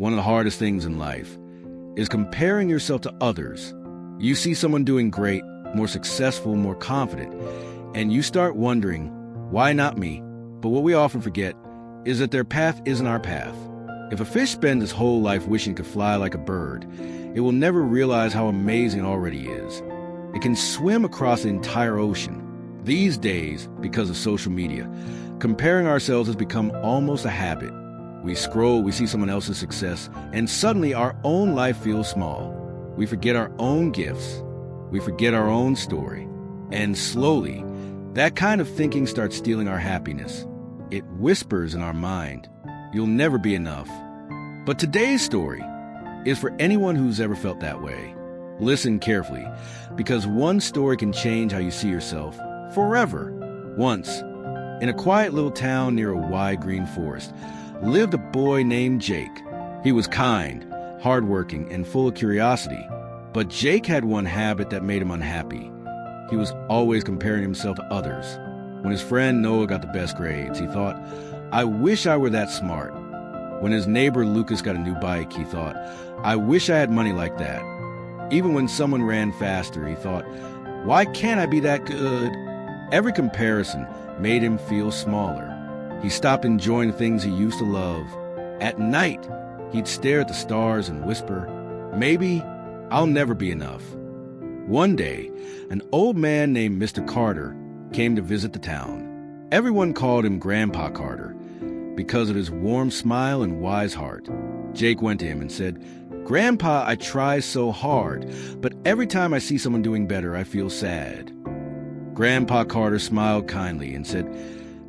one of the hardest things in life is comparing yourself to others. You see someone doing great, more successful, more confident, and you start wondering, why not me? But what we often forget is that their path isn't our path. If a fish spends his whole life wishing it could fly like a bird, it will never realize how amazing it already is. It can swim across the entire ocean. These days, because of social media, comparing ourselves has become almost a habit. We scroll, we see someone else's success, and suddenly our own life feels small. We forget our own gifts. We forget our own story. And slowly, that kind of thinking starts stealing our happiness. It whispers in our mind, "You'll never be enough." But today's story is for anyone who's ever felt that way. Listen carefully, because one story can change how you see yourself forever. Once, in a quiet little town near a wide green forest, lived a boy named Jake. He was kind, hardworking, and full of curiosity. But Jake had one habit that made him unhappy. He was always comparing himself to others. When his friend Noah got the best grades, he thought, "I wish I were that smart." When his neighbor Lucas got a new bike, he thought, "I wish I had money like that." Even when someone ran faster, he thought, "Why can't I be that good?" Every comparison made him feel smaller. He stopped enjoying things he used to love. At night, he'd stare at the stars and whisper, "Maybe I'll never be enough." One day, an old man named Mr. Carter came to visit the town. Everyone called him Grandpa Carter because of his warm smile and wise heart. Jake went to him and said, "Grandpa, I try so hard, but every time I see someone doing better, I feel sad." Grandpa Carter smiled kindly and said,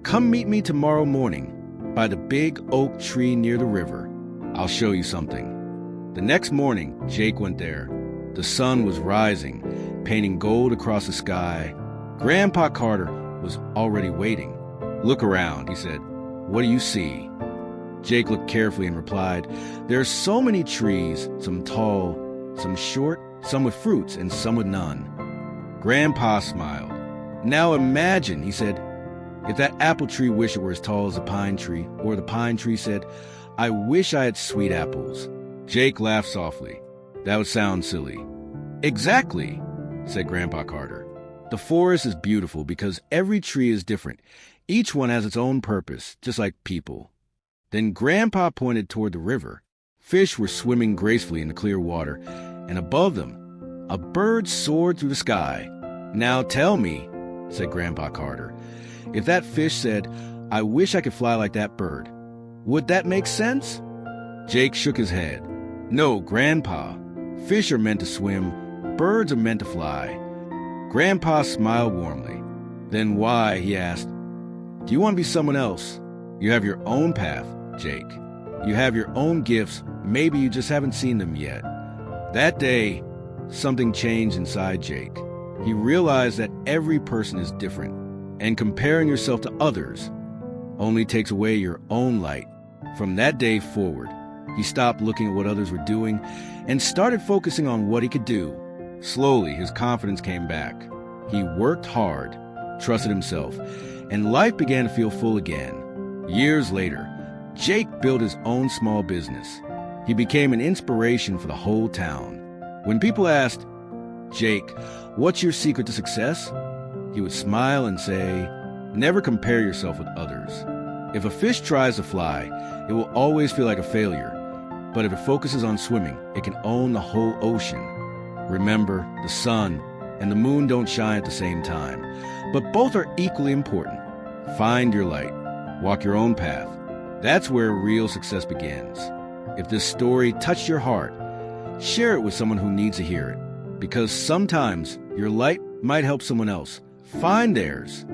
"Come meet me tomorrow morning by the big oak tree near the river. I'll show you something." The next morning, Jake went there. The sun was rising, painting gold across the sky. Grandpa Carter was already waiting. "Look around," he said. "What do you see?" Jake looked carefully and replied, "There are so many trees, some tall, some short, some with fruits, and some with none." Grandpa smiled. "Now imagine," he said, "if that apple tree wished it were as tall as the pine tree, or the pine tree said, 'I wish I had sweet apples.'" Jake laughed softly. "That would sound silly." "Exactly," said Grandpa Carter. "The forest is beautiful because every tree is different. Each one has its own purpose, just like people." Then Grandpa pointed toward the river. Fish were swimming gracefully in the clear water, and above them, a bird soared through the sky. "Now tell me," said Grandpa Carter, "if that fish said, 'I wish I could fly like that bird,' would that make sense?" Jake shook his head. "No, Grandpa. Fish are meant to swim. Birds are meant to fly." Grandpa smiled warmly. "Then why," he asked, "do you want to be someone else? You have your own path, Jake. You have your own gifts. Maybe you just haven't seen them yet." That day, something changed inside Jake. He realized that every person is different, and comparing yourself to others only takes away your own light. From that day forward, he stopped looking at what others were doing and started focusing on what he could do. Slowly, his confidence came back. He worked hard, trusted himself, and life began to feel full again. Years later, Jake built his own small business. He became an inspiration for the whole town. When people asked, "Jake, what's your secret to success?" he would smile and say, "Never compare yourself with others. If a fish tries to fly, it will always feel like a failure. But if it focuses on swimming, it can own the whole ocean." Remember, the sun and the moon don't shine at the same time, but both are equally important. Find your light. Walk your own path. That's where real success begins. If this story touched your heart, share it with someone who needs to hear it, because sometimes your light might help someone else find theirs.